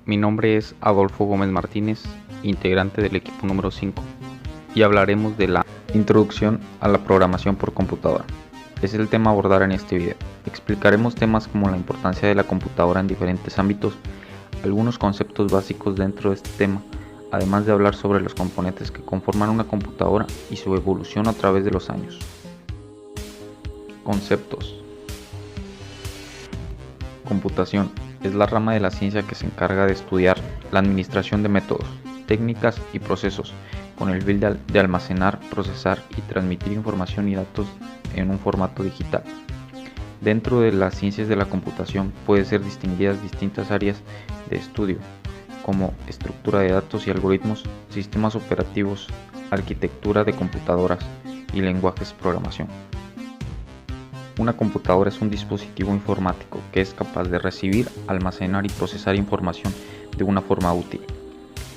Mi nombre es Adolfo Gómez Martínez, integrante del equipo número 5, y hablaremos de la introducción a la programación por computadora. Es el tema a abordar en este video. Explicaremos temas como la importancia de la computadora en diferentes ámbitos, algunos conceptos básicos dentro de este tema, además de hablar sobre los componentes que conforman una computadora y su evolución a través de los años. Conceptos. Computación es la rama de la ciencia que se encarga de estudiar la administración de métodos, técnicas y procesos con el fin de almacenar, procesar y transmitir información y datos en un formato digital. Dentro de las ciencias de la computación pueden ser distinguidas distintas áreas de estudio, como estructura de datos y algoritmos, sistemas operativos, arquitectura de computadoras y lenguajes de programación. Una computadora es un dispositivo informático que es capaz de recibir, almacenar y procesar información de una forma útil.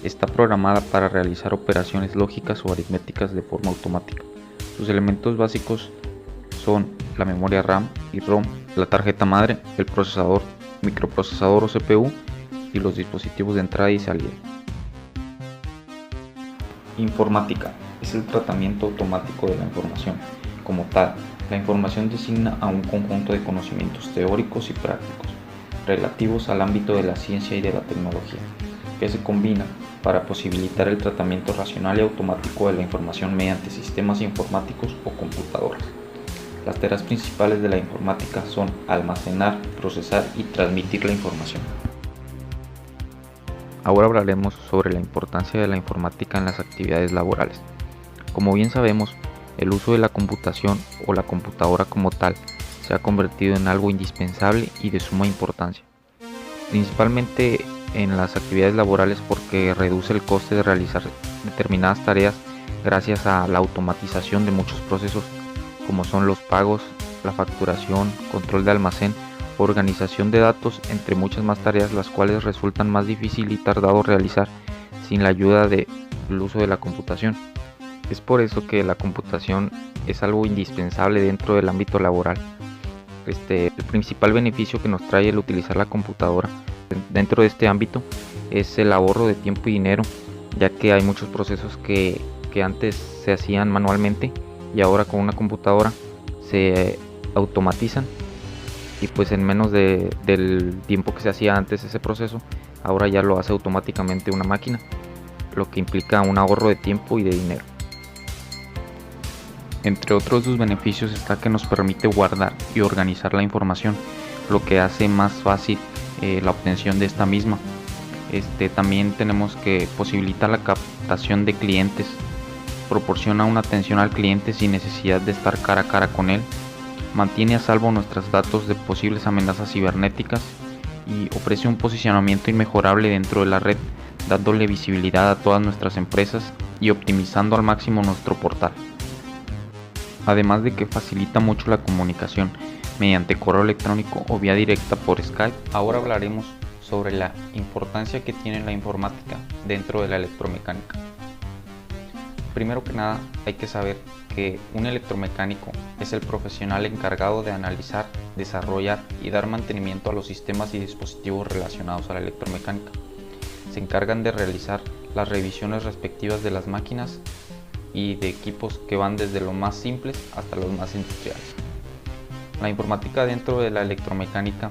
Está programada para realizar operaciones lógicas o aritméticas de forma automática. Sus elementos básicos son la memoria RAM y ROM, la tarjeta madre, el procesador, microprocesador o CPU y los dispositivos de entrada y salida. Informática es el tratamiento automático de la información. Como tal, la información designa a un conjunto de conocimientos teóricos y prácticos relativos al ámbito de la ciencia y de la tecnología, que se combinan para posibilitar el tratamiento racional y automático de la información mediante sistemas informáticos o computadoras. Las tareas principales de la informática son almacenar, procesar y transmitir la información. Ahora hablaremos sobre la importancia de la informática en las actividades laborales. Como bien sabemos, el uso de la computación o la computadora como tal se ha convertido en algo indispensable y de suma importancia, principalmente en las actividades laborales porque reduce el coste de realizar determinadas tareas gracias a la automatización de muchos procesos como son los pagos, la facturación, control de almacén, organización de datos, entre muchas más tareas las cuales resultan más difícil y tardado realizar sin la ayuda del uso de la computación. Es por eso que la computación es algo indispensable dentro del ámbito laboral. El principal beneficio que nos trae el utilizar la computadora dentro de este ámbito es el ahorro de tiempo y dinero, ya que hay muchos procesos que antes se hacían manualmente y ahora con una computadora se automatizan y pues en menos del tiempo que se hacía antes ese proceso, ahora ya lo hace automáticamente una máquina, lo que implica un ahorro de tiempo y de dinero. Entre otros sus beneficios está que nos permite guardar y organizar la información, lo que hace más fácil la obtención de esta misma. También tenemos que posibilita la captación de clientes, proporciona una atención al cliente sin necesidad de estar cara a cara con él, mantiene a salvo nuestros datos de posibles amenazas cibernéticas y ofrece un posicionamiento inmejorable dentro de la red, dándole visibilidad a todas nuestras empresas y optimizando al máximo nuestro portal. Además de que facilita mucho la comunicación mediante correo electrónico o vía directa por Skype. Ahora hablaremos sobre la importancia que tiene la informática dentro de la electromecánica. Primero que nada, hay que saber que un electromecánico es el profesional encargado de analizar, desarrollar y dar mantenimiento a los sistemas y dispositivos relacionados a la electromecánica. Se encargan de realizar las revisiones respectivas de las máquinas y de equipos que van desde los más simples hasta los más industriales. La informática dentro de la electromecánica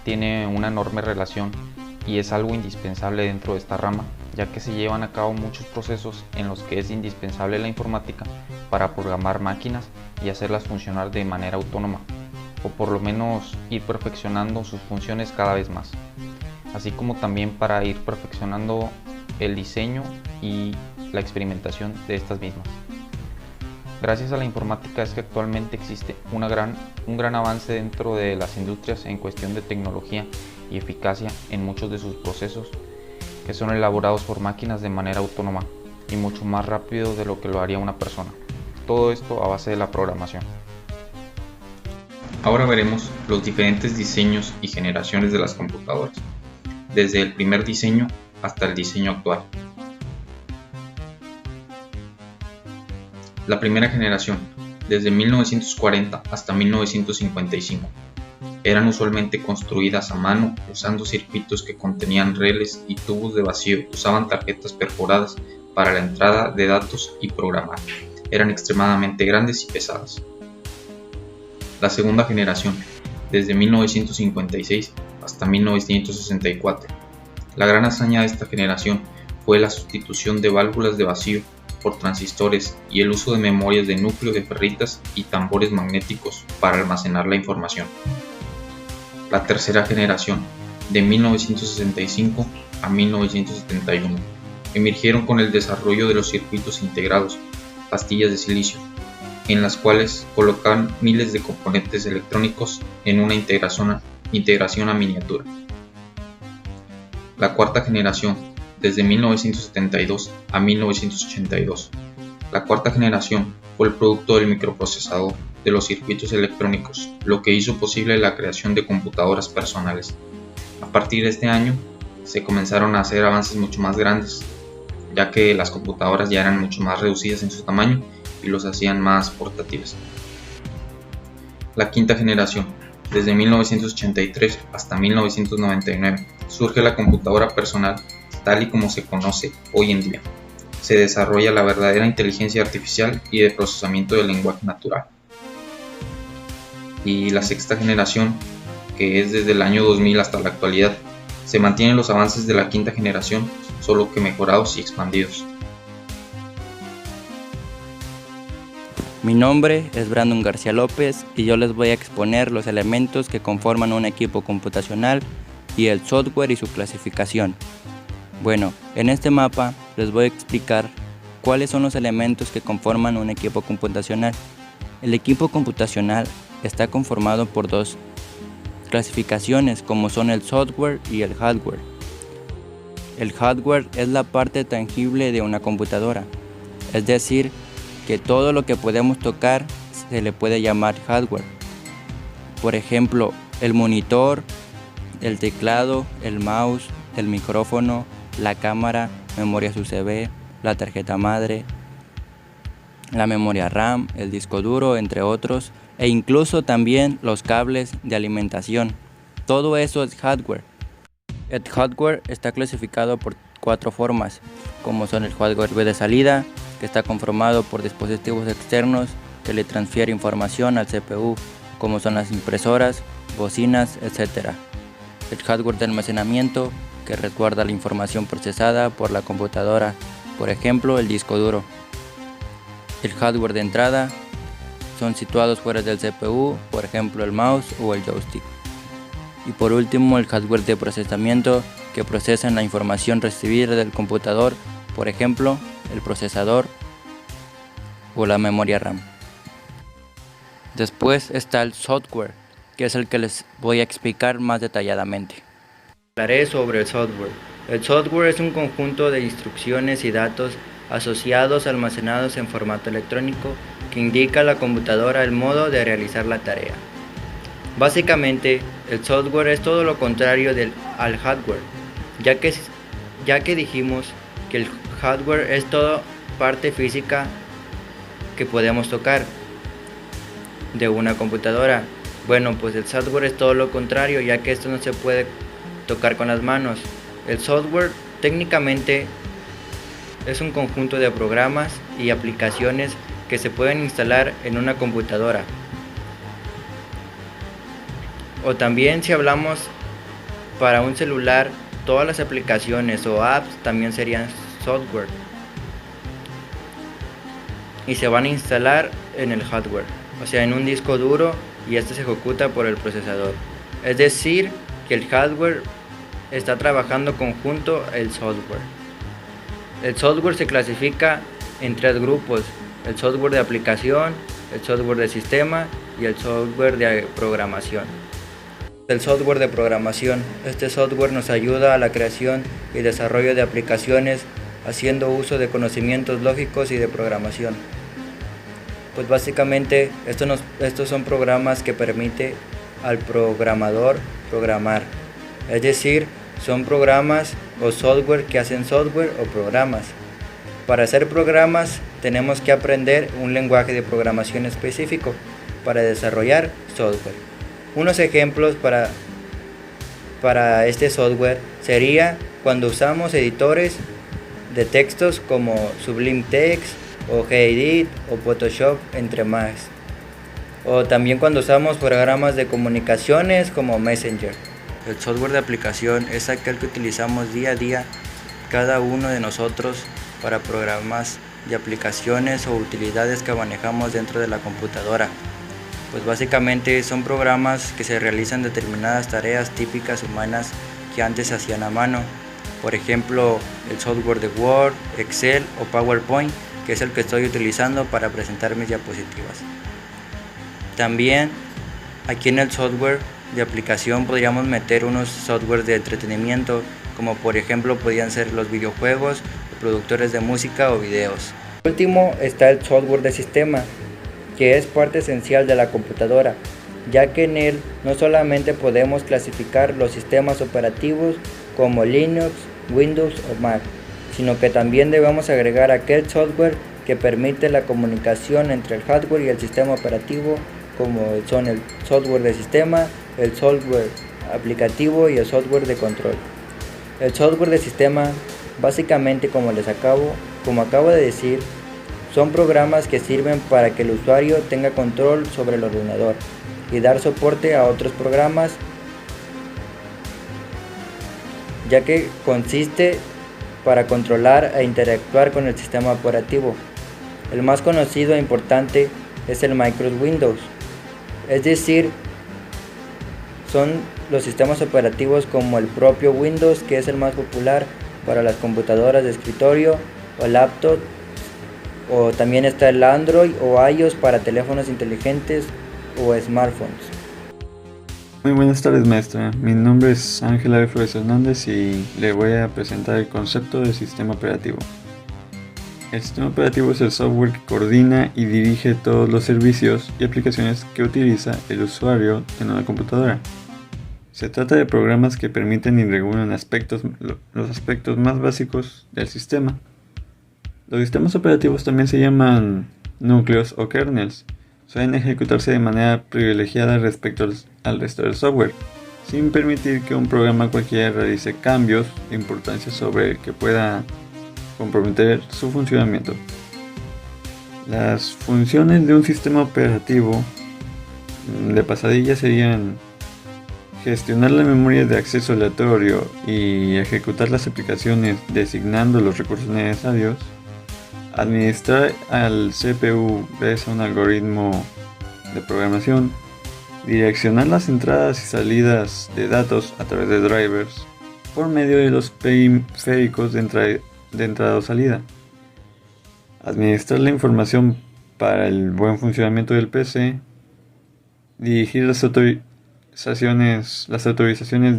tiene una enorme relación y es algo indispensable dentro de esta rama, ya que se llevan a cabo muchos procesos en los que es indispensable la informática para programar máquinas y hacerlas funcionar de manera autónoma, o por lo menos ir perfeccionando sus funciones cada vez más, así como también para ir perfeccionando el diseño y la experimentación de estas mismas. Gracias a la informática es que actualmente existe un gran avance dentro de las industrias en cuestión de tecnología y eficacia en muchos de sus procesos que son elaborados por máquinas de manera autónoma y mucho más rápido de lo que lo haría una persona. Todo esto a base de la programación. Ahora veremos los diferentes diseños y generaciones de las computadoras, desde el primer diseño hasta el diseño actual. La primera generación, desde 1940 hasta 1955, eran usualmente construidas a mano usando circuitos que contenían relés y tubos de vacío. Usaban tarjetas perforadas para la entrada de datos y programar. Eran extremadamente grandes y pesadas. La segunda generación, desde 1956 hasta 1964. La gran hazaña de esta generación fue la sustitución de válvulas de vacío por transistores y el uso de memorias de núcleo de ferritas y tambores magnéticos para almacenar la información. La tercera generación, de 1965 a 1971, emergieron con el desarrollo de los circuitos integrados, pastillas de silicio, en las cuales colocaban miles de componentes electrónicos en una integración a miniatura. La cuarta generación, desde 1972 a 1982. La cuarta generación fue el producto del microprocesador, de los circuitos electrónicos, lo que hizo posible la creación de computadoras personales. A partir de este año se comenzaron a hacer avances mucho más grandes, ya que las computadoras ya eran mucho más reducidas en su tamaño y los hacían más portátiles. La quinta generación, desde 1983 hasta 1999, surge la computadora personal tal y como se conoce hoy en día. Se desarrolla la verdadera inteligencia artificial y de procesamiento del lenguaje natural. Y la sexta generación, que es desde el año 2000 hasta la actualidad, se mantienen los avances de la quinta generación, solo que mejorados y expandidos. Mi nombre es Brandon García López y yo les voy a exponer los elementos que conforman un equipo computacional y el software y su clasificación. Bueno, en este mapa les voy a explicar cuáles son los elementos que conforman un equipo computacional. El equipo computacional está conformado por dos clasificaciones, como son el software y el hardware. El hardware es la parte tangible de una computadora, es decir, que todo lo que podemos tocar se le puede llamar hardware. Por ejemplo, el monitor, el teclado, el mouse, el micrófono, la cámara, memorias USB, la tarjeta madre, la memoria RAM, el disco duro, entre otros, e incluso también los cables de alimentación. Todo eso es hardware. El hardware está clasificado por cuatro formas, como son el hardware de salida, que está conformado por dispositivos externos que le transfieren información al CPU, como son las impresoras, bocinas, etc. El hardware de almacenamiento, que resguarda la información procesada por la computadora, por ejemplo el disco duro. El hardware de entrada son situados fuera del CPU, por ejemplo el mouse o el joystick. Y por último el hardware de procesamiento, que procesan la información recibida del computador, por ejemplo el procesador o la memoria RAM. Después está el software, que es el que les voy a explicar más detalladamente. Hablaré sobre el software. El software es un conjunto de instrucciones y datos asociados almacenados en formato electrónico que indica a la computadora el modo de realizar la tarea. Básicamente, el software es todo lo contrario al hardware, ya que dijimos que el hardware es toda parte física que podemos tocar de una computadora. Bueno, pues el software es todo lo contrario, ya que esto no se puede tocar con las manos. El software técnicamente es un conjunto de programas y aplicaciones que se pueden instalar en una computadora. O también, si hablamos para un celular, todas las aplicaciones o apps también serían software y se van a instalar en el hardware, o sea en un disco duro, y este se ejecuta por el procesador. Es decir, que el hardware está trabajando conjunto el software. El software se clasifica en tres grupos: el software de aplicación, el software de sistema y el software de programación. El software de programación. Este software nos ayuda a la creación y desarrollo de aplicaciones haciendo uso de conocimientos lógicos y de programación. Pues básicamente estos son programas que permite al programador programar. Es decir, son programas o software que hacen software o programas. Para hacer programas tenemos que aprender un lenguaje de programación específico para desarrollar software. Unos ejemplos para este software sería cuando usamos editores de textos como Sublime Text o Gedit o Photoshop, entre más. O también cuando usamos programas de comunicaciones como Messenger. El software de aplicación es aquel que utilizamos día a día cada uno de nosotros para programas de aplicaciones o utilidades que manejamos dentro de la computadora. Pues básicamente son programas que se realizan determinadas tareas típicas humanas que antes se hacían a mano. Por ejemplo, el software de Word, Excel o PowerPoint, que es el que estoy utilizando para presentar mis diapositivas. También aquí en el software de aplicación podríamos meter unos softwares de entretenimiento, como por ejemplo podrían ser los videojuegos, productores de música o videos. Por último está el software de sistema, que es parte esencial de la computadora, ya que en él no solamente podemos clasificar los sistemas operativos como Linux, Windows o Mac, sino que también debemos agregar aquel software que permite la comunicación entre el hardware y el sistema operativo, como son el software de sistema, el software aplicativo y el software de control. El software de sistema, básicamente como acabo de decir, son programas que sirven para que el usuario tenga control sobre el ordenador y dar soporte a otros programas, ya que consiste para controlar e interactuar con el sistema operativo. El más conocido e importante es el Microsoft Windows, es decir, son los sistemas operativos como el propio Windows, que es el más popular para las computadoras de escritorio o laptop, o también está el Android o iOS para teléfonos inteligentes o smartphones. Muy buenas tardes, maestra. Mi nombre es Ángel A. Flores Hernández y le voy a presentar el concepto de sistema operativo. El sistema operativo es el software que coordina y dirige todos los servicios y aplicaciones que utiliza el usuario en una computadora. Se trata de programas que permiten y regulan los aspectos más básicos del sistema. Los sistemas operativos también se llaman núcleos o kernels. Suelen ejecutarse de manera privilegiada respecto al resto del software, sin permitir que un programa cualquiera realice cambios de importancia sobre el que pueda comprometer su funcionamiento. Las funciones de un sistema operativo de pasadilla serían gestionar la memoria de acceso aleatorio y ejecutar las aplicaciones designando los recursos necesarios, administrar al CPU gracias a un algoritmo de programación, direccionar las entradas y salidas de datos a través de drivers por medio de los periféricos de entrada o salida, administrar la información para el buen funcionamiento del PC, dirigir las autorizaciones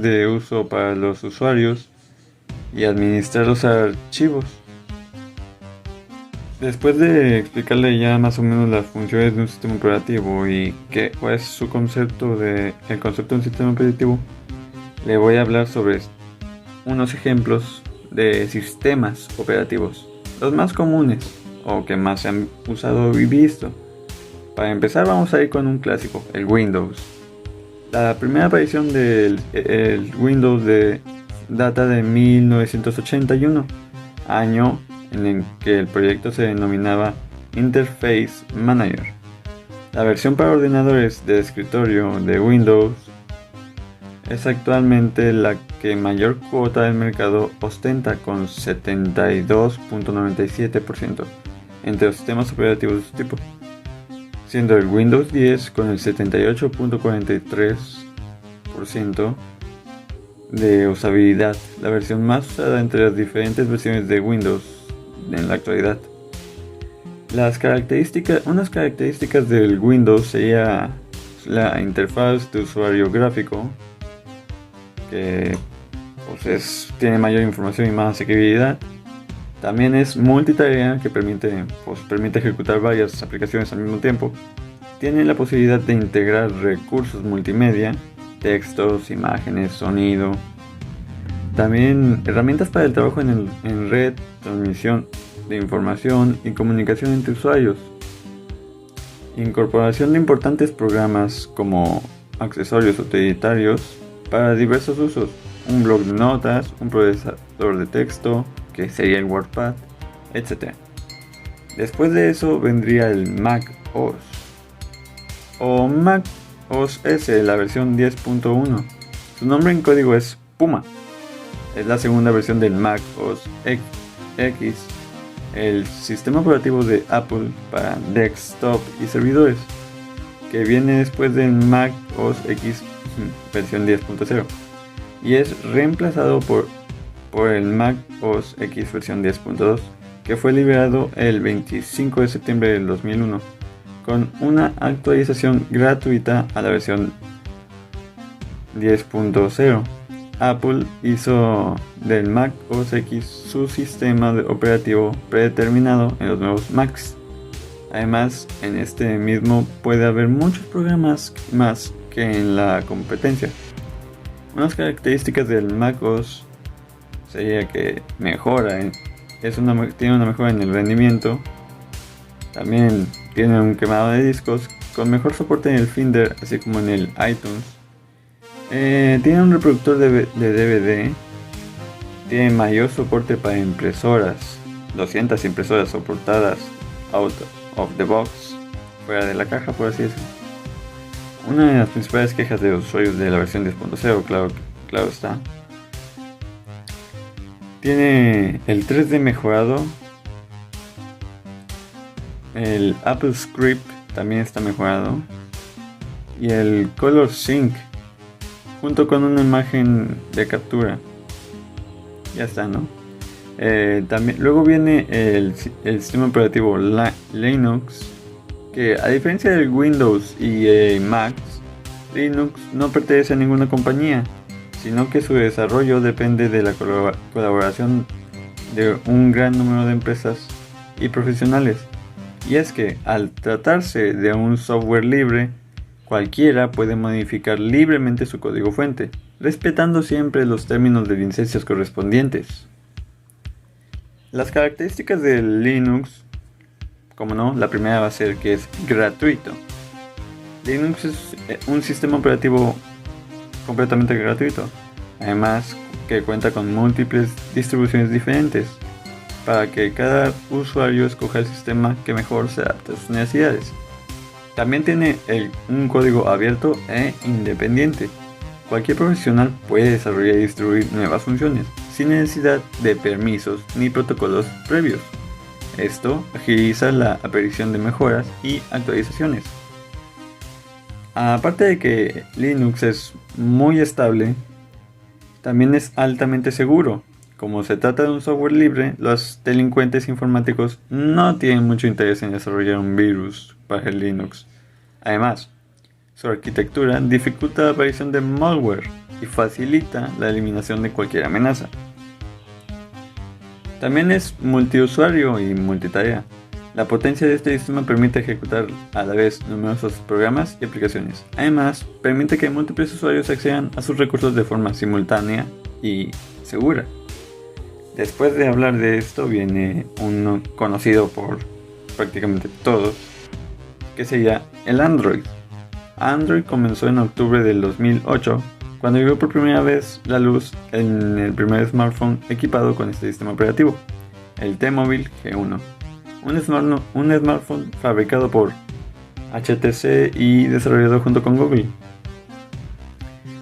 de uso para los usuarios y administrar los archivos. Después de explicarle ya más o menos las funciones de un sistema operativo y cuál es el concepto de un sistema operativo, le voy a hablar sobre unos ejemplos de sistemas operativos, los más comunes o que más se han usado y visto. Para empezar vamos a ir con un clásico, el Windows. La primera aparición del Windows data de 1981, año en el que el proyecto se denominaba Interface Manager. La versión para ordenadores de escritorio de Windows es actualmente la que mayor cuota del mercado ostenta, con 72.97% entre los sistemas operativos de su tipo, siendo el Windows 10 con el 78.43% de usabilidad, la versión más usada entre las diferentes versiones de Windows en la actualidad. Unas características del Windows sería la interfaz de usuario gráfico, que tiene mayor información y más accesibilidad. También es multitarea, que permite ejecutar varias aplicaciones al mismo tiempo. Tiene la posibilidad de integrar recursos multimedia, textos, imágenes, sonido. También herramientas para el trabajo en red, transmisión de información y comunicación entre usuarios. Incorporación de importantes programas como accesorios utilitarios para diversos usos. Un bloc de notas, un procesador de texto, que sería el WordPad, etc. Después de eso vendría el Mac OS o Mac OS S, la versión 10.1. Su nombre en código es Puma. Es la segunda versión del Mac OS X, el sistema operativo de Apple para desktop y servidores, que viene después del Mac OS X versión 10.0 y es reemplazado por el Mac OS X versión 10.2, que fue liberado el 25 de septiembre del 2001 con una actualización gratuita a la versión 10.0. Apple hizo del Mac OS X su sistema operativo predeterminado en los nuevos Macs. Además, en este mismo puede haber muchos programas más que en la competencia. Unas características del Mac OS sería que tiene una mejora en el rendimiento. También tiene un quemado de discos con mejor soporte en el Finder, así como en el iTunes. Tiene un reproductor de DVD. Tiene mayor soporte para impresoras, 200 impresoras soportadas out of the box, fuera de la caja, por así decirlo. Una de las principales quejas de los usuarios de la versión 10.0, claro está. Tiene el 3D mejorado. El Apple Script también está mejorado. Y el Color Sync, junto con una imagen de captura. Ya está, ¿no? Luego viene el sistema operativo Linux, que a diferencia del Windows y Macs, Linux no pertenece a ninguna compañía, sino que su desarrollo depende de la colaboración de un gran número de empresas y profesionales. Y es que al tratarse de un software libre, cualquiera puede modificar libremente su código fuente, respetando siempre los términos de licencias correspondientes. Las características de Linux, como no, la primera va a ser que es gratuito. Linux es un sistema operativo completamente gratuito, además que cuenta con múltiples distribuciones diferentes para que cada usuario escoja el sistema que mejor se adapte a sus necesidades. También tiene un código abierto e independiente. Cualquier profesional puede desarrollar y distribuir nuevas funciones sin necesidad de permisos ni protocolos previos. Esto agiliza la aparición de mejoras y actualizaciones. Aparte de que Linux es muy estable, también es altamente seguro. Como se trata de un software libre, los delincuentes informáticos no tienen mucho interés en desarrollar un virus para el Linux. Además, su arquitectura dificulta la aparición de malware y facilita la eliminación de cualquier amenaza. También es multiusuario y multitarea. La potencia de este sistema permite ejecutar a la vez numerosos programas y aplicaciones. Además, permite que múltiples usuarios accedan a sus recursos de forma simultánea y segura. Después de hablar de esto viene uno conocido por prácticamente todos, que sería el Android. Android comenzó en octubre del 2008, cuando llegó por primera vez la luz en el primer smartphone equipado con este sistema operativo, el T-Mobile G1. Un smartphone fabricado por HTC y desarrollado junto con Google.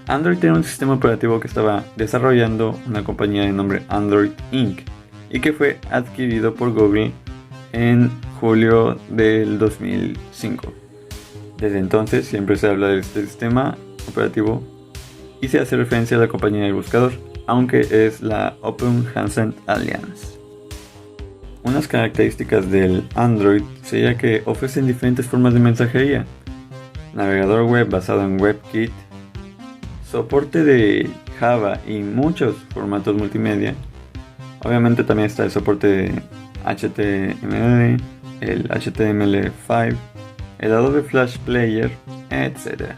Android era un sistema operativo que estaba desarrollando una compañía de nombre Android Inc. y que fue adquirido por Google en julio del 2005. Desde entonces siempre se habla de este sistema operativo y se hace referencia a la compañía del buscador, aunque es la Open Handset Alliance. Unas características del Android sería que ofrecen diferentes formas de mensajería, navegador web basado en WebKit, soporte de Java y muchos formatos multimedia, Obviamente también está el soporte de HTML, el HTML5, el Adobe Flash Player, etc.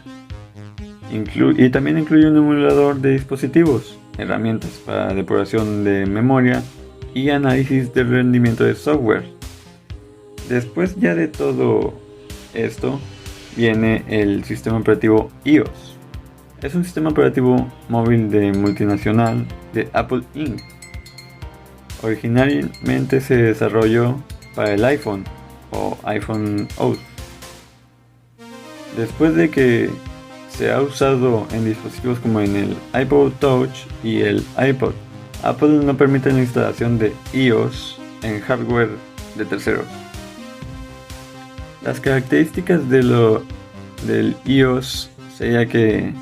Y también incluye un emulador de dispositivos, herramientas para depuración de memoria y análisis del rendimiento de software. Después ya de todo esto viene el sistema operativo iOS. Es un sistema operativo móvil de multinacional de Apple Inc. Originalmente se desarrolló para el iPhone o iPhone OS. Después de que se ha usado en dispositivos como en el iPod Touch y el iPod, Apple no permite la instalación de iOS en hardware de terceros. Las características del iOS sería que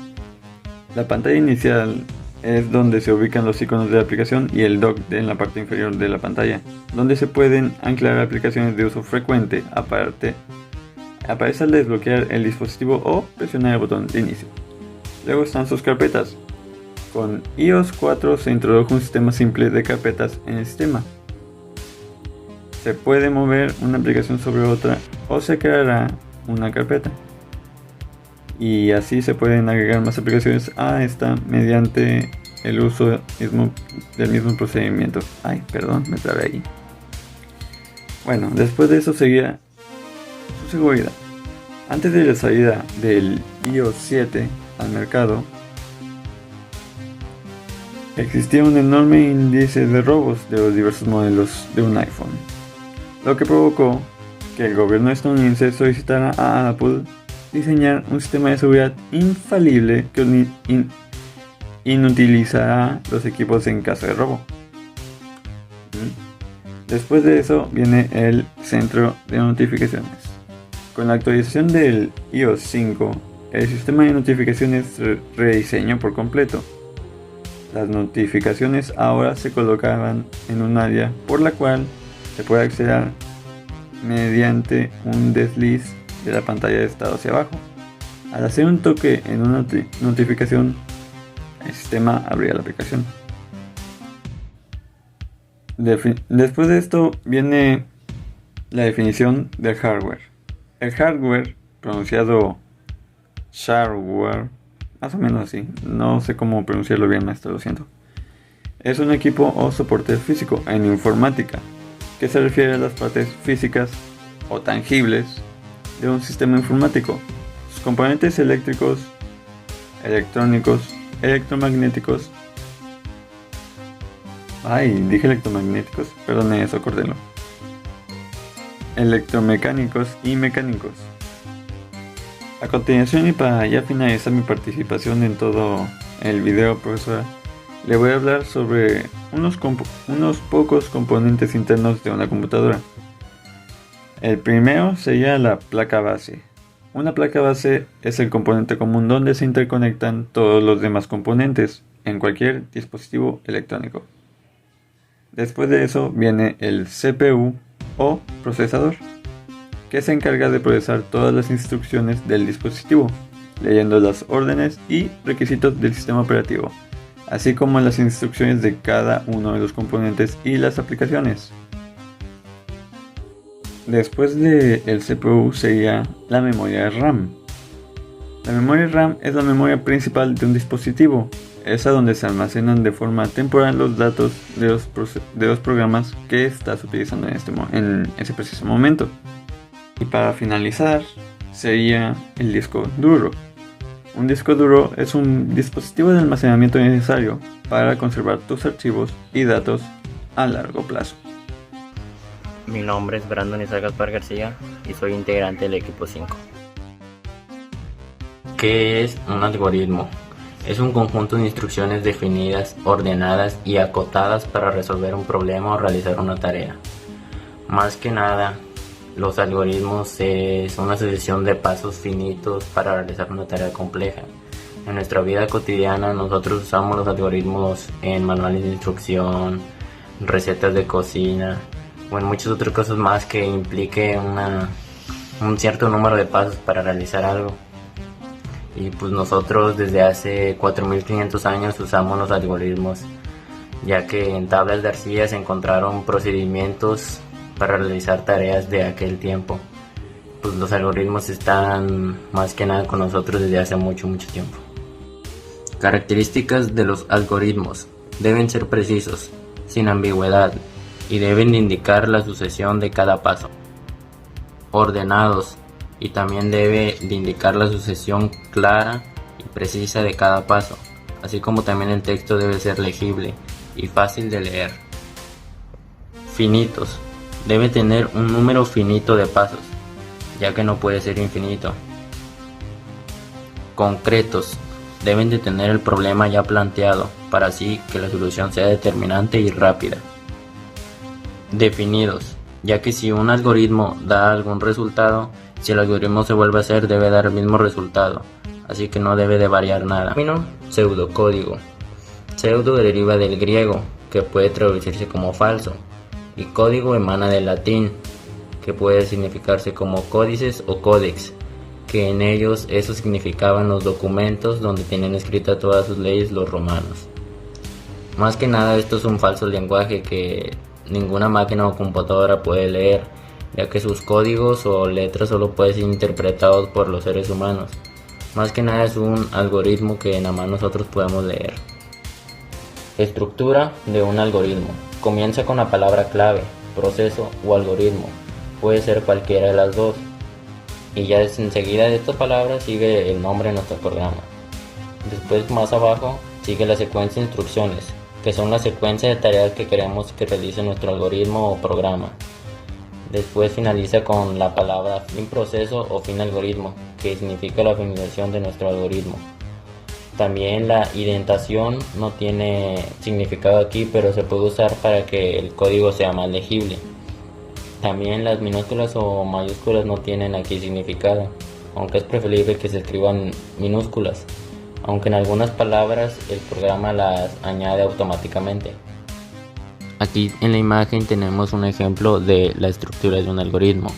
la pantalla inicial es donde se ubican los iconos de la aplicación y el dock en la parte inferior de la pantalla, donde se pueden anclar aplicaciones de uso frecuente. Aparte, aparece al desbloquear el dispositivo o presionar el botón de inicio. Luego están sus carpetas. Con iOS 4 se introdujo un sistema simple de carpetas en el sistema. Se puede mover una aplicación sobre otra o se creará una carpeta. Y así se pueden agregar más aplicaciones a esta mediante el uso del mismo procedimiento. Ay, perdón, me trabé ahí. Bueno, después de eso seguía su seguridad. Antes de la salida del iOS 7 al mercado, existía un enorme índice de robos de los diversos modelos de un iPhone, lo que provocó que el gobierno estadounidense solicitara a Apple diseñar un sistema de seguridad infalible que inutilizará los equipos en caso de robo. Después de eso viene el centro de notificaciones. Con la actualización del iOS 5, el sistema de notificaciones se rediseñó por completo. Las notificaciones ahora se colocaban en un área por la cual se puede acceder mediante un desliz de la pantalla de estado hacia abajo. Al hacer un toque en una notificación, el sistema abría la aplicación. Después de esto viene la definición del hardware. El hardware, pronunciado shareware, más o menos así, no sé cómo pronunciarlo bien, maestro, lo siento, es un equipo o soporte físico en informática que se refiere a las partes físicas o tangibles de un sistema informático, sus componentes eléctricos, electrónicos, electromagnéticos. Dije electromagnéticos, perdón, eso, acórdenlo. Electromecánicos y mecánicos. A continuación, y para ya finalizar mi participación en todo el video, profesora, le voy a hablar sobre unos pocos componentes internos de una computadora. El primero sería la placa base. Una placa base es el componente común donde se interconectan todos los demás componentes en cualquier dispositivo electrónico. Después de eso viene el CPU o procesador, que se encarga de procesar todas las instrucciones del dispositivo, leyendo las órdenes y requisitos del sistema operativo, así como las instrucciones de cada uno de los componentes y las aplicaciones. Después del CPU sería la memoria RAM. La memoria RAM es la memoria principal de un dispositivo. Es a donde se almacenan de forma temporal los datos de los programas que estás utilizando en ese preciso momento. Y para finalizar sería el disco duro. Un disco duro es un dispositivo de almacenamiento necesario para conservar tus archivos y datos a largo plazo. Mi nombre es Brandon Isaac Gaspar García y soy integrante del equipo 5. ¿Qué es un algoritmo? Es un conjunto de instrucciones definidas, ordenadas y acotadas para resolver un problema o realizar una tarea. Más que nada, los algoritmos son una sucesión de pasos finitos para realizar una tarea compleja. En nuestra vida cotidiana nosotros usamos los algoritmos en manuales de instrucción, recetas de cocina o en muchas otras cosas más que implique un cierto número de pasos para realizar algo. Y pues nosotros desde hace 4500 años usamos los algoritmos ya que en tablas de arcilla se encontraron procedimientos para realizar tareas de aquel tiempo. Pues los algoritmos están más que nada con nosotros desde hace mucho tiempo. Características de los algoritmos: deben ser precisos, sin ambigüedad, y deben indicar la sucesión de cada paso. Ordenados, y también debe de indicar la sucesión clara y precisa de cada paso, así como también el texto debe ser legible y fácil de leer. Finitos, debe tener un número finito de pasos, ya que no puede ser infinito. Concretos, deben de tener el problema ya planteado, para así que la solución sea determinante y rápida. Definidos, ya que si un algoritmo da algún resultado, si el algoritmo se vuelve a hacer debe dar el mismo resultado, así que no debe de variar nada. Pseudocódigo. Pseudo deriva del griego, que puede traducirse como falso, y código emana del latín, que puede significarse como códices o códex, que en ellos eso significaban los documentos donde tenían escritas todas sus leyes los romanos. Más que nada esto es un falso lenguaje que ninguna máquina o computadora puede leer, ya que sus códigos o letras solo pueden ser interpretados por los seres humanos. Más que nada es un algoritmo que nada más nosotros podemos leer. Estructura de un algoritmo. Comienza con la palabra clave, proceso o algoritmo. Puede ser cualquiera de las dos. Y ya enseguida de estas palabras sigue el nombre de nuestro programa. Después, más abajo, sigue la secuencia de instrucciones, que son la secuencia de tareas que queremos que realice nuestro algoritmo o programa. Después finaliza con la palabra fin proceso o fin algoritmo, que significa la finalización de nuestro algoritmo. También la indentación no tiene significado aquí, pero se puede usar para que el código sea más legible. También las minúsculas o mayúsculas no tienen aquí significado, aunque es preferible que se escriban minúsculas, aunque en algunas palabras el programa las añade automáticamente. Aquí en la imagen tenemos un ejemplo de la estructura de un algoritmo.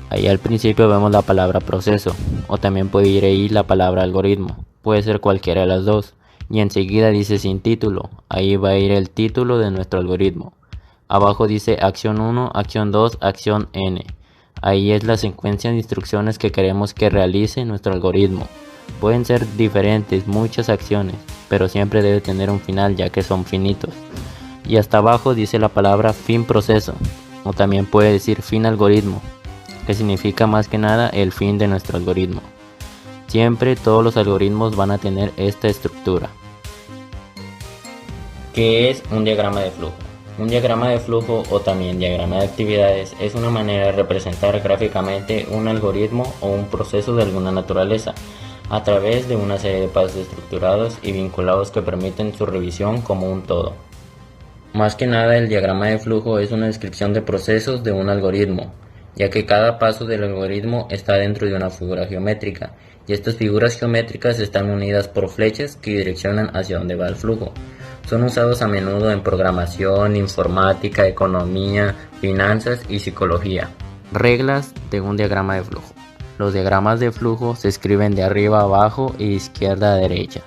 Ahí al principio vemos la palabra proceso, o también puede ir ahí la palabra algoritmo, puede ser cualquiera de las dos, y enseguida dice sin título, ahí va a ir el título de nuestro algoritmo. Abajo dice acción 1, acción 2, acción N. Ahí es la secuencia de instrucciones que queremos que realice nuestro algoritmo. Pueden ser diferentes, muchas acciones, pero siempre debe tener un final ya que son finitos. Y hasta abajo dice la palabra fin proceso, o también puede decir fin algoritmo, que significa más que nada el fin de nuestro algoritmo. Siempre todos los algoritmos van a tener esta estructura. ¿Qué es un diagrama de flujo? Un diagrama de flujo o también diagrama de actividades es una manera de representar gráficamente un algoritmo o un proceso de alguna naturaleza a través de una serie de pasos estructurados y vinculados que permiten su revisión como un todo. Más que nada el diagrama de flujo es una descripción de procesos de un algoritmo, ya que cada paso del algoritmo está dentro de una figura geométrica y estas figuras geométricas están unidas por flechas que direccionan hacia dónde va el flujo. Son usados a menudo en programación, informática, economía, finanzas y psicología. Reglas de un diagrama de flujo. Los diagramas de flujo se escriben de arriba a abajo y de izquierda a derecha.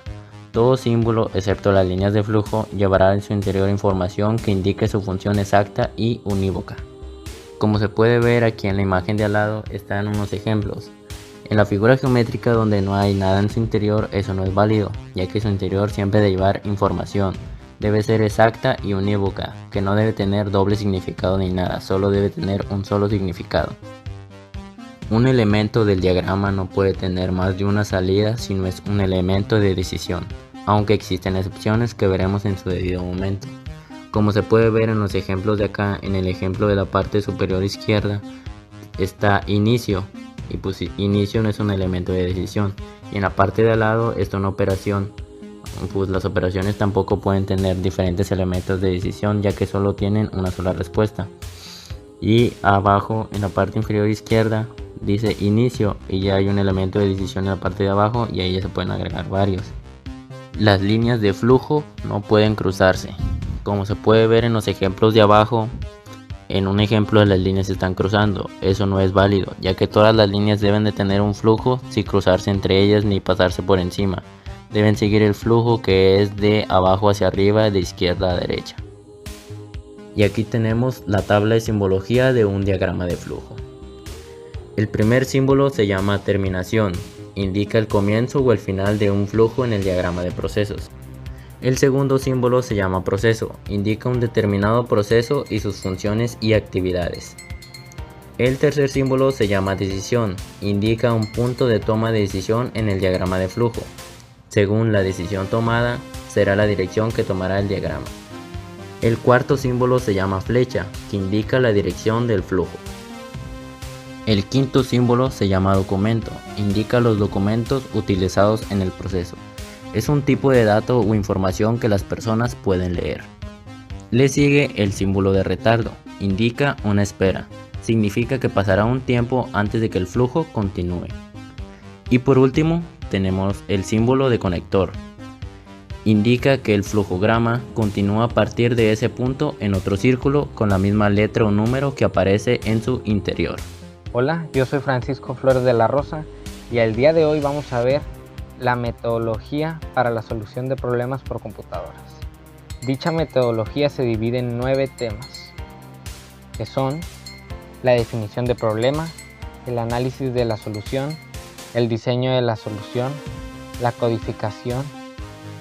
Todo símbolo, excepto las líneas de flujo, llevará en su interior información que indique su función exacta y unívoca. Como se puede ver aquí en la imagen de al lado, están unos ejemplos. En la figura geométrica donde no hay nada en su interior, eso no es válido, ya que su interior siempre debe llevar información. Debe ser exacta y unívoca, que no debe tener doble significado ni nada, solo debe tener un solo significado. Un elemento del diagrama no puede tener más de una salida si no es un elemento de decisión, aunque existen excepciones que veremos en su debido momento. Como se puede ver en los ejemplos de acá, en el ejemplo de la parte superior izquierda está inicio, y pues inicio no es un elemento de decisión, y en la parte de al lado está una operación. Pues las operaciones tampoco pueden tener diferentes elementos de decisión, ya que solo tienen una sola respuesta. Y abajo en la parte inferior izquierda dice inicio y ya hay un elemento de decisión en la parte de abajo, y ahí ya se pueden agregar varios. Las líneas de flujo no pueden cruzarse. Como se puede ver en los ejemplos de abajo, en un ejemplo las líneas se están cruzando. Eso no es válido, ya que todas las líneas deben de tener un flujo sin cruzarse entre ellas ni pasarse por encima, deben seguir el flujo que es de abajo hacia arriba, de izquierda a derecha. Y aquí tenemos la tabla de simbología de un diagrama de flujo. El primer símbolo se llama terminación, indica el comienzo o el final de un flujo en el diagrama de procesos. El segundo símbolo se llama proceso, indica un determinado proceso y sus funciones y actividades. El tercer símbolo se llama decisión, indica un punto de toma de decisión en el diagrama de flujo. Según la decisión tomada, será la dirección que tomará el diagrama. El cuarto símbolo se llama flecha, que indica la dirección del flujo. El quinto símbolo se llama documento, indica los documentos utilizados en el proceso. Es un tipo de dato o información que las personas pueden leer. Le sigue el símbolo de retardo, indica una espera, significa que pasará un tiempo antes de que el flujo continúe. Y por último, tenemos el símbolo de conector. Indica que el flujograma continúa a partir de ese punto en otro círculo con la misma letra o número que aparece en su interior. Hola, yo soy Francisco Flores de la Rosa y el día de hoy vamos a ver la metodología para la solución de problemas por computadoras. Dicha metodología se divide en 9 temas, que son la definición de problema, el análisis de la solución, el diseño de la solución, la codificación,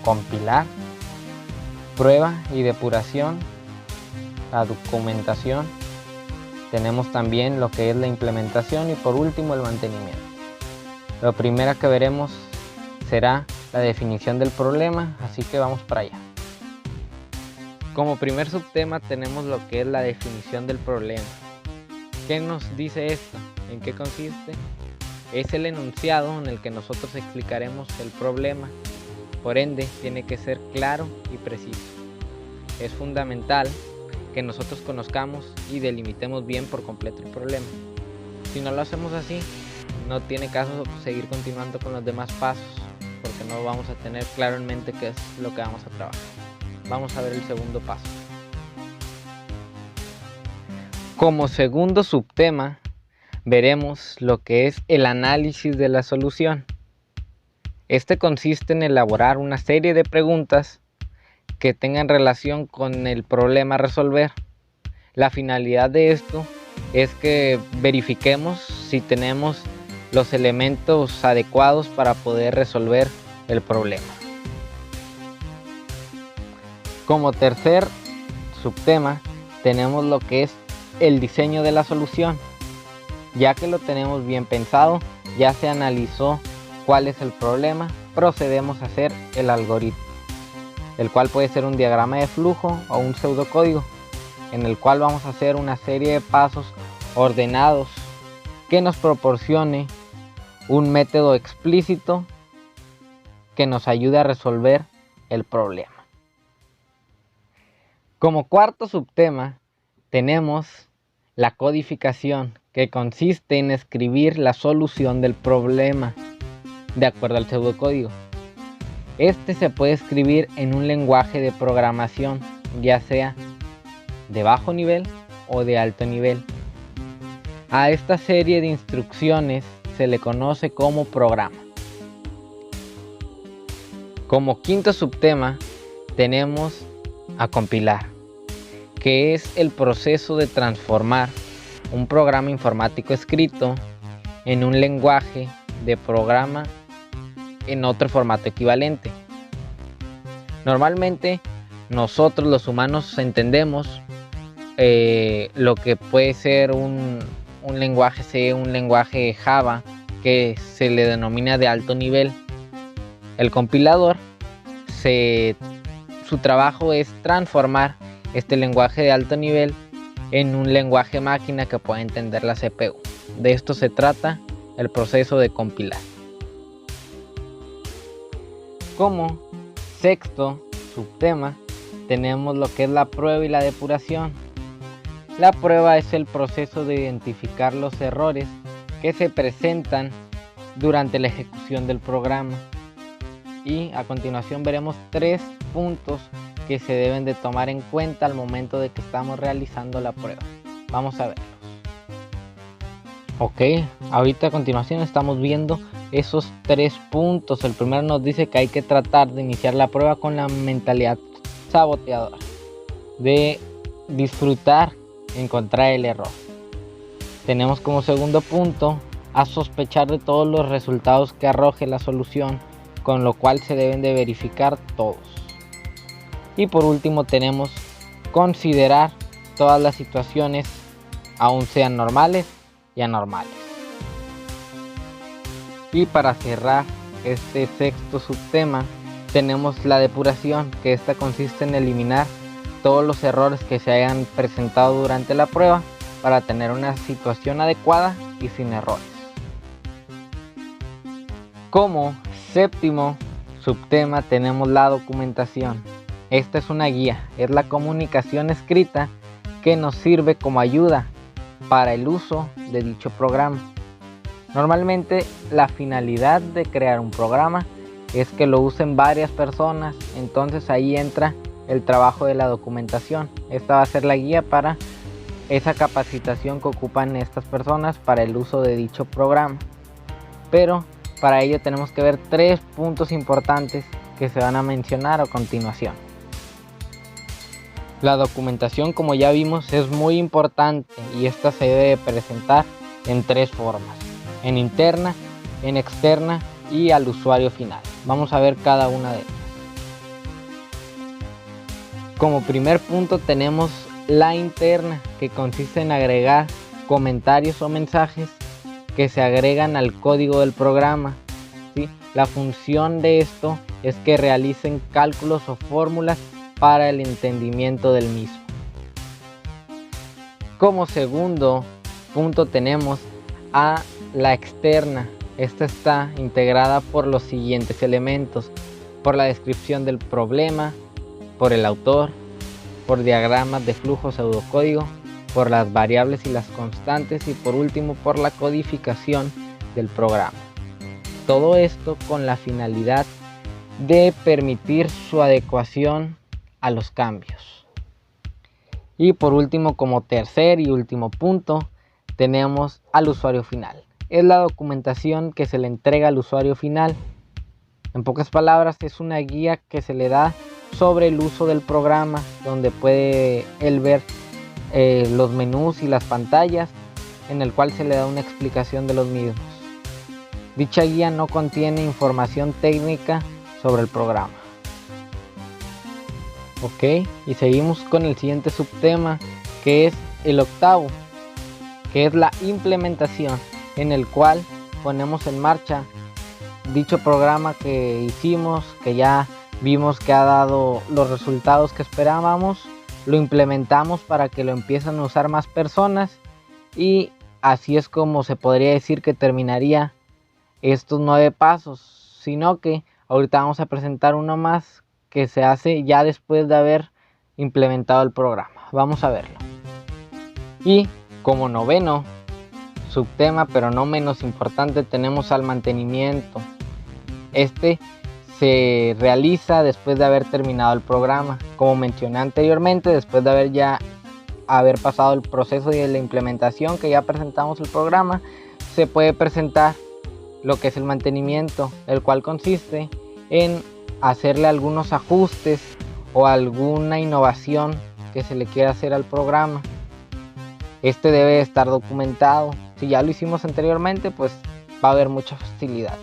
compilar, prueba y depuración, la documentación. Tenemos también lo que es la implementación y por último el mantenimiento. Lo primero que veremos será la definición del problema, así que vamos para allá. Como primer subtema tenemos lo que es la definición del problema. ¿Qué nos dice esto? ¿En qué consiste? Es el enunciado en el que nosotros explicaremos el problema. Por ende, tiene que ser claro y preciso. Es fundamental que nosotros conozcamos y delimitemos bien por completo el problema. Si no lo hacemos así, no tiene caso seguir continuando con los demás pasos, porque no vamos a tener claro en mente qué es lo que vamos a trabajar. Vamos a ver el segundo paso. Como segundo subtema, veremos lo que es el análisis de la solución. Este consiste en elaborar una serie de preguntas que tengan relación con el problema a resolver. La finalidad de esto es que verifiquemos si tenemos los elementos adecuados para poder resolver el problema. Como tercer subtema tenemos lo que es el diseño de la solución. Ya que lo tenemos bien pensado, ya se analizó cuál es el problema, procedemos a hacer el algoritmo, el cual puede ser un diagrama de flujo o un pseudocódigo, en el cual vamos a hacer una serie de pasos ordenados que nos proporcione un método explícito que nos ayude a resolver el problema. Como cuarto subtema tenemos la codificación, que consiste en escribir la solución del problema de acuerdo al pseudocódigo. Este se puede escribir en un lenguaje de programación, ya sea de bajo nivel o de alto nivel. A esta serie de instrucciones se le conoce como programa. Como quinto subtema tenemos a compilar, que es el proceso de transformar un programa informático escrito en un lenguaje de programa en otro formato equivalente. Normalmente nosotros los humanos entendemos lo que puede ser un lenguaje C, un lenguaje Java, que se le denomina de alto nivel. El compilador, su trabajo es transformar este lenguaje de alto nivel en un lenguaje máquina que pueda entender la CPU. De esto se trata el proceso de compilar. Como sexto subtema tenemos lo que es la prueba y la depuración. La prueba es el proceso de identificar los errores que se presentan durante la ejecución del programa. Y a continuación veremos 3 puntos que se deben de tomar en cuenta al momento de que estamos realizando la prueba. Vamos a verlos. Ok, ahorita a continuación estamos viendo esos 3 puntos. El primero nos dice que hay que tratar de iniciar la prueba con la mentalidad saboteadora, de disfrutar, encontrar el error. Tenemos como segundo punto a sospechar de todos los resultados que arroje la solución, con lo cual se deben de verificar todos. Y por último tenemos considerar todas las situaciones, aun sean normales y anormales. Y para cerrar este sexto subtema tenemos la depuración, que esta consiste en eliminar todos los errores que se hayan presentado durante la prueba para tener una situación adecuada y sin errores. Como séptimo subtema tenemos la documentación. Esta es una guía, es la comunicación escrita que nos sirve como ayuda para el uso de dicho programa. Normalmente la finalidad de crear un programa es que lo usen varias personas, entonces ahí entra el trabajo de la documentación. Esta va a ser la guía para esa capacitación que ocupan estas personas para el uso de dicho programa. Pero para ello tenemos que ver 3 puntos importantes que se van a mencionar a continuación. La documentación, como ya vimos, es muy importante y esta se debe presentar en 3 formas: en interna, en externa y al usuario final. Vamos a ver cada una de ellas. Como primer punto tenemos la interna, que consiste en agregar comentarios o mensajes que se agregan al código del programa, ¿sí? La función de esto es que realicen cálculos o fórmulas para el entendimiento del mismo. Como segundo punto tenemos a la externa. Esta está integrada por los siguientes elementos: por la descripción del problema, por el autor, por diagramas de flujo pseudocódigo, por las variables y las constantes y por último por la codificación del programa. Todo esto con la finalidad de permitir su adecuación a los cambios. Y por último, como tercer y último punto, tenemos al usuario final. Es la documentación que se le entrega al usuario final. En pocas palabras, es una guía que se le da sobre el uso del programa, donde puede él ver los menús y las pantallas, en el cual se le da una explicación de los mismos. Dicha guía no contiene información técnica sobre el programa. Ok, y seguimos con el siguiente subtema, que es el octavo, que es la implementación, en el cual ponemos en marcha dicho programa que hicimos, que ya vimos que ha dado los resultados que esperábamos. Lo implementamos para que lo empiecen a usar más personas y así es como se podría decir que terminaría estos 9 pasos, sino que ahorita vamos a presentar uno más que se hace ya después de haber implementado el programa. Vamos a verlo. Y como noveno subtema, pero no menos importante, tenemos al mantenimiento. Este se realiza después de haber terminado el programa. Como mencioné anteriormente, después de haber pasado el proceso de la implementación, que ya presentamos el programa, se puede presentar lo que es el mantenimiento, el cual consiste en hacerle algunos ajustes o alguna innovación que se le quiera hacer al programa. Este debe estar documentado. Si ya lo hicimos anteriormente, pues va a haber mucha facilidad.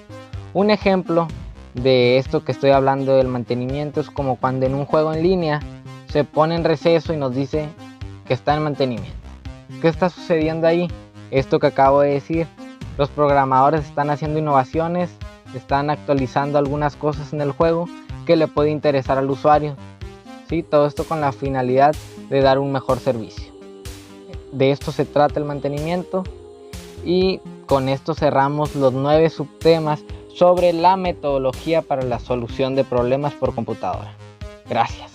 Un ejemplo de esto que estoy hablando del mantenimiento es como cuando en un juego en línea se pone en receso y nos dice que está en mantenimiento. ¿Qué está sucediendo ahí? Esto que acabo de decir. Los programadores están haciendo innovaciones, están actualizando algunas cosas en el juego que le puede interesar al usuario. ¿Sí? Todo esto con la finalidad de dar un mejor servicio. De esto se trata el mantenimiento y con esto cerramos los 9 subtemas sobre la metodología para la solución de problemas por computadora. Gracias.